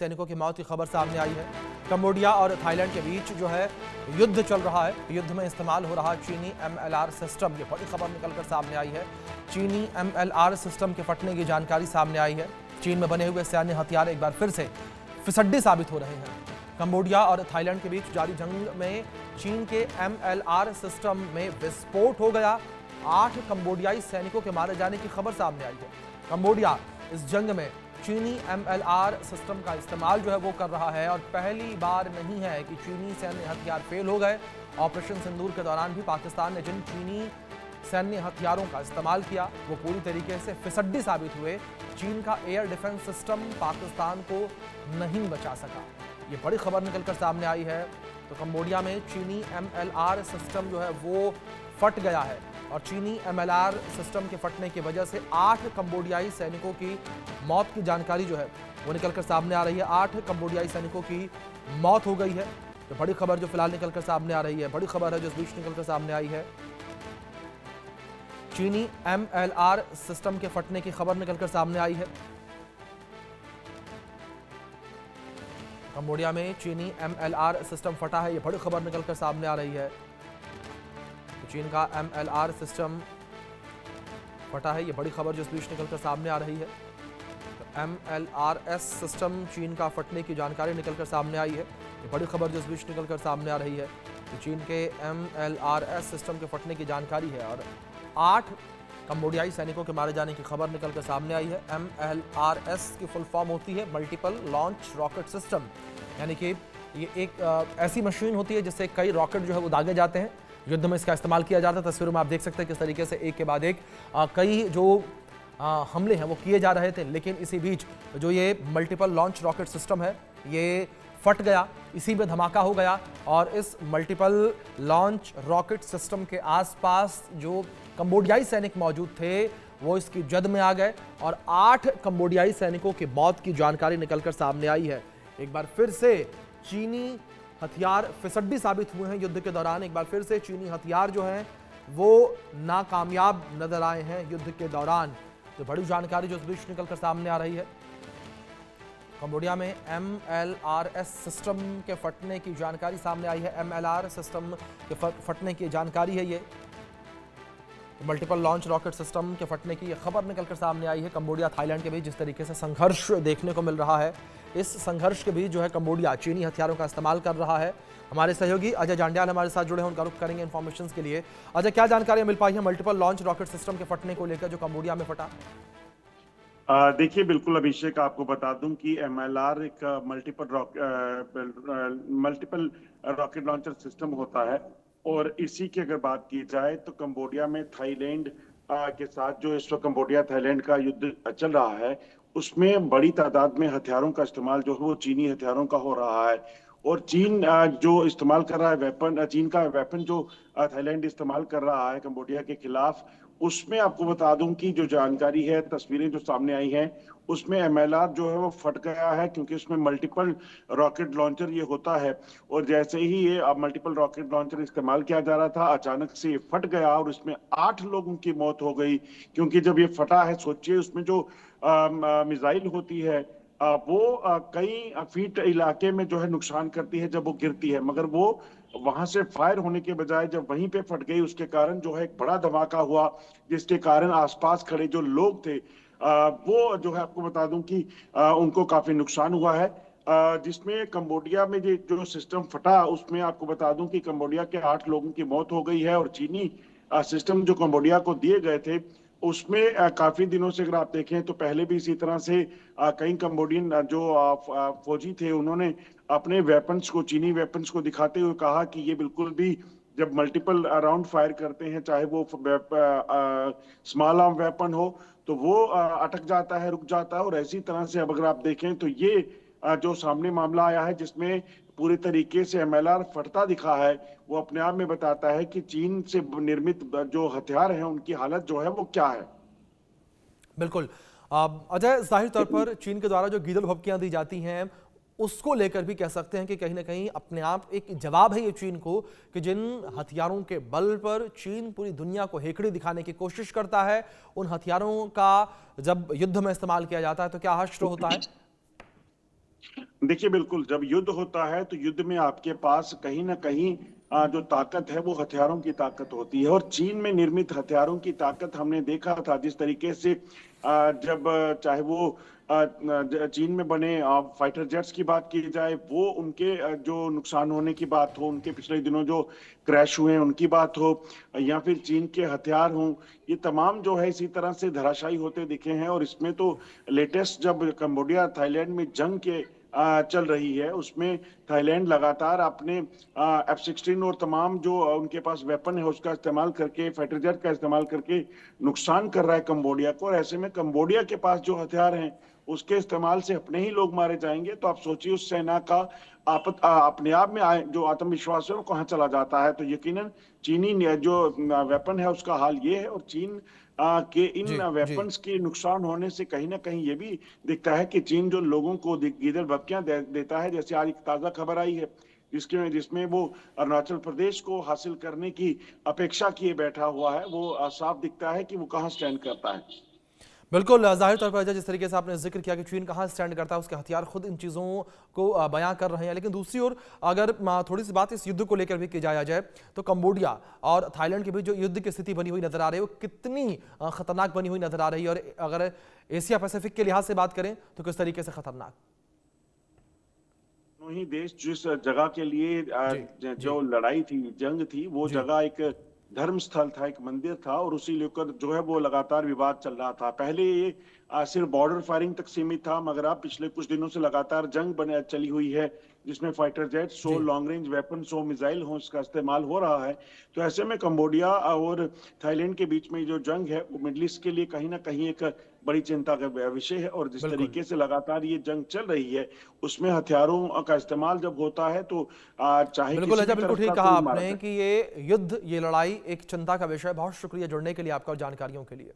सैनिकों की मौत की खबर सामने आई है। कंबोडिया और थाईलैंड के बीच जो है युद्ध चल रहा है। युद्ध में इस्तेमाल हो रहा चीनी MLR सिस्टम, ये बड़ी खबर निकलकर सामने आई है। चीनी MLR सिस्टम के फटने की जानकारी सामने आई है। चीन में बने हुए सैन्य हथियार एक बार फिर से फिसड्डी साबित हो रहे हैं। कंबोडिया और थाईलैंड के बीच जारी जंग में चीन के MLR सिस्टम में विस्फोट हो गया। 8 कंबोडियाई सैनिकों के मारे जाने की खबर सामने आई है। कंबोडिया इस जंग में चीनी MLR सिस्टम का इस्तेमाल जो है वो कर रहा है और पहली बार नहीं है कि चीनी सैन्य हथियार फेल हो गए। ऑपरेशन सिंदूर के दौरान भी पाकिस्तान ने जिन चीनी सैन्य हथियारों का इस्तेमाल किया वो पूरी तरीके से फिसड्डी साबित हुए। चीन का एयर डिफेंस सिस्टम पाकिस्तान को नहीं बचा सका। ये बड़ी खबर निकलकर सामने आई है। तो कंबोडिया में चीनी MLR सिस्टम जो है वो फट गया है और चीनी MLR सिस्टम के फटने की वजह से 8 कंबोडियाई सैनिकों की मौत की जानकारी जो है वो निकलकर सामने आ रही है। 8 कंबोडियाई सैनिकों की मौत हो गई है। तो बड़ी खबर जो फिलहाल निकलकर सामने आ रही है, बड़ी खबर है जो इस बीच निकलकर सामने आई है। चीनी MLR सिस्टम के फटने की खबर निकलकर सामने आई है। कंबोडिया में चीनी MLR सिस्टम फटा है, ये बड़ी खबर निकलकर सामने आ रही है। चीन का MLR सिस्टम फटा है, ये बड़ी खबर जो इस बीच निकलकर सामने आ रही है। तो MLRS सिस्टम चीन का फटने की जानकारी निकलकर सामने आई है। ये बड़ी खबर जो इस बीच निकलकर सामने आ रही है। तो चीन के MLRS सिस्टम के फटने की जानकारी है और 8 कंबोडियाई सैनिकों के मारे जाने की खबर निकलकर सामने आई है। MLRS की फुल फॉर्म होती है मल्टीपल लॉन्च रॉकेट सिस्टम, यानी कि ये एक ऐसी मशीन होती है जिससे कई रॉकेट जो है वो दागे जाते हैं। युद्ध में इसका इस्तेमाल किया जाता है। तस्वीरों में आप देख सकते हैं किस तरीके से एक के बाद एक कई जो हमले हैं वो किए जा रहे थे, लेकिन इसी बीच जो ये मल्टीपल लॉन्च रॉकेट सिस्टम है ये फट गया, इसी में धमाका हो गया और इस मल्टीपल लॉन्च रॉकेट सिस्टम के आसपास जो कंबोडियाई सैनिक मौजूद थे वो इसकी जद में आ गए और 8 कंबोडियाई सैनिकों की मौत की जानकारी निकलकर सामने आई है। एक बार फिर से चीनी हथियार फिसड्डी साबित हुए हैं युद्ध के दौरान। एक बार फिर से चीनी हथियार जो हैं वो नाकामयाब नजर आए हैं युद्ध के दौरान। तो बड़ी जानकारी जो इस बीच निकलकर सामने आ रही है। कंबोडिया में MLRS सिस्टम के फटने की जानकारी सामने आई है। MLR सिस्टम के फटने की जानकारी है ये। मल्टीपल लॉन्च रॉकेट सिस्टम के फटने की यह खबर निकलकर सामने आई है। कंबोडिया थाईलैंड के बीच जिस तरीके से संघर्ष देखने को मिल रहा है, इस संघर्ष के बीच जो है कंबोडिया चीनी हथियारों का इस्तेमाल कर रहा है। हमारे सहयोगी अजय जांड्याल हमारे साथ जुड़े हैं, उनका रुख करेंगे इन्फॉर्मेशन के लिए। अजय, क्या जानकारियां मिल पाई है मल्टीपल लॉन्च रॉकेट सिस्टम के फटने को लेकर जो कंबोडिया में फटा? देखिए, बिल्कुल अभिषेक, आपको बता दूं कि MLR एक मल्टीपल रॉकेट लॉन्चर सिस्टम होता है और इसी की अगर बात की जाए तो कंबोडिया में थाईलैंड के साथ जो इस वक्त कंबोडिया थाईलैंड का युद्ध चल रहा है उसमें बड़ी तादाद में हथियारों का इस्तेमाल जो है वो चीनी हथियारों का हो रहा है और चीन जो इस्तेमाल कर रहा है वेपन, चीन का वेपन जो थाईलैंड इस्तेमाल कर रहा है कंबोडिया के खिलाफ, उसमें आपको बता दूं कि जो जानकारी है, तस्वीरें जो सामने आई हैं उसमें MLR जो है वो फट गया है क्योंकि उसमें मल्टीपल रॉकेट लॉन्चर ये होता है और जैसे ही ये मल्टीपल रॉकेट लॉन्चर इस्तेमाल किया जा रहा था अचानक से ये फट गया और इसमें 8 लोगों की मौत हो गई। क्योंकि जब ये फटा है, सोचिए उसमें जो मिसाइल होती है वो कई फीट इलाके में जो है नुकसान करती है जब वो गिरती है, मगर वो वहां से फायर होने के बजाय जब वहीं पे फट गई उसके कारण जो है एक बड़ा धमाका हुआ जिसके कारण आसपास खड़े जो लोग थे वो जो है आपको बता दूं कि उनको काफी नुकसान हुआ है। जिसमें कंबोडिया में जो सिस्टम फटा उसमें आपको बता दूं कि कंबोडिया के 8 लोगों की मौत हो गई है और चीनी सिस्टम जो कंबोडिया को दिए गए थे उसमें काफी दिनों से अगर आप देखें तो पहले भी इसी तरह से कई कंबोडियन जो फौजी थे उन्होंने अपने वेपन्स को, चीनी वेपन्स को दिखाते हुए कहा कि ये बिल्कुल भी जब मल्टीपल राउंड फायर करते हैं, चाहे वो स्मॉल आर्म वेपन हो, तो वो अटक जाता है, रुक जाता है। और इसी तरह से अब अगर आप देखें तो ये जो सामने मामला आया है जिसमें पूरी तरीके से MLR फटता दिखा है, वो अपने आप में बताता है कि चीन से निर्मित जो हथियार हैं उनकी हालत जो है वो क्या है। बिल्कुल अजय, जाहिर तौर पर चीन के द्वारा जो गीदड़ भभकियां दी जाती हैं उसको लेकर भी कह सकते हैं कि कहीं ना कहीं अपने आप एक जवाब है ये चीन को कि जिन हथियारों के बल पर चीन पूरी दुनिया को हेकड़ी दिखाने की कोशिश करता है, उन हथियारों का जब युद्ध में इस्तेमाल किया जाता है तो क्या हश्र होता है? देखिए, बिल्कुल, जब युद्ध होता है तो युद्ध में आपके पास कहीं न कहीं जो ताकत है वो हथियारों की ताकत होती है, और चीन में निर्मित हथियारों की ताकत हमने देखा था जिस तरीके से जब चाहे वो चीन में बने फाइटर जेट्स की बात की जाए, वो उनके जो नुकसान होने की बात हो, उनके पिछले दिनों जो क्रैश हुए हैं उनकी बात हो, या फिर चीन के हथियार हों, ये तमाम जो है इसी तरह से धराशायी होते दिखे हैं। और इसमें तो लेटेस्ट जब कंबोडिया थाईलैंड में जंग के चल रही है, उसमें थाईलैंड लगातार अपने F-16 और तमाम जो उनके पास वेपन है उसका इस्तेमाल करके, फाइटर जेट का इस्तेमाल करके नुकसान कर रहा है कंबोडिया को। और ऐसे में कंबोडिया के पास जो हथियार हैं उसके इस्तेमाल से अपने ही लोग मारे जाएंगे, तो आप सोचिए उस सेना का अपने आप में जो आत्मविश्वास है वो कहाँ चला जाता है। तो यकीनन चीनी जो वेपन है उसका हाल ये है, और चीन के जी इन जी। वेपन्स के नुकसान होने से कहीं ना कहीं ये भी दिखता है कि चीन जो लोगों को गीदड़ भपकियां देता है, जैसे आज एक ताजा खबर आई है जिसमें वो अरुणाचल प्रदेश को हासिल करने की अपेक्षा किए बैठा हुआ है, वो साफ दिखता है कि वो कहाँ स्टैंड करता है। बिल्कुल, ज़ाहिर तौर पर अजय, जिस तरीके से आपने ज़िक्र किया कि चीन कहाँ स्टैंड करता है, उसके हथियार खुद इन चीज़ों को बयां कर रहे हैं। लेकिन दूसरी ओर अगर थोड़ी सी बात इस युद्ध को लेकर भी की जाए तो कंबोडिया और थाईलैंड के बीच जो युद्ध की स्थिति बनी हुई नजर आ रही है वो कितनी खतरनाक बनी हुई नजर आ रही है, और अगर एशिया पैसिफिक के लिहाज से बात करें तो किस तरीके से खतरनाक। दोनों ही देश जिस जगह के लिए जी जी जो लड़ाई थी, जंग थी, वो जी। जगह एक धर्म स्थल था, एक मंदिर था, और उसी लेकर जो है वो लगातार विवाद चल रहा था। पहले ये सिर्फ बॉर्डर फायरिंग तक सीमित था, मगर अब पिछले कुछ दिनों से लगातार जंग बने चली हुई है, जिसमें फाइटर जेट, 100 जी लॉन्ग रेंज वेपन, 100 मिसाइल हो, इसका इस्तेमाल हो रहा है। तो ऐसे में कंबोडिया और थाईलैंड के बीच में जो जंग है वो मिडल ईस्ट के लिए कहीं ना कहीं एक बड़ी चिंता का विषय है। और जिस बिल्कुल तरीके से लगातार ये जंग चल रही है, उसमें हथियारों का इस्तेमाल जब होता है तो चाहे बिल्कुल किसी अजय, भी बिल्कुल तरफ ठीक का कहा कोई मारा आपने जाए। कि ये युद्ध, ये लड़ाई एक चिंता का विषय है। बहुत शुक्रिया जुड़ने के लिए आपका और जानकारियों के लिए।